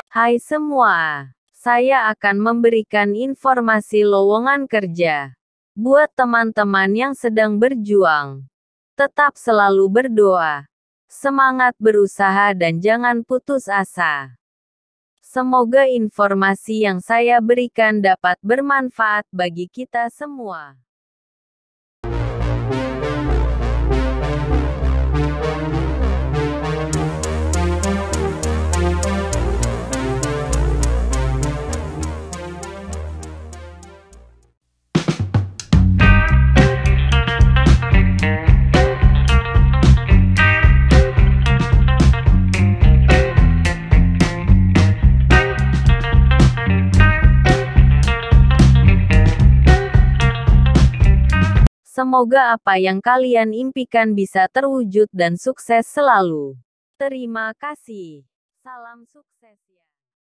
Hai semua, saya akan memberikan informasi lowongan kerja. Buat teman-teman yang sedang berjuang, tetap selalu berdoa, semangat berusaha dan jangan putus asa. Semoga informasi yang saya berikan dapat bermanfaat bagi kita semua. Semoga apa yang kalian impikan bisa terwujud dan sukses selalu. Terima kasih. Salam sukses ya.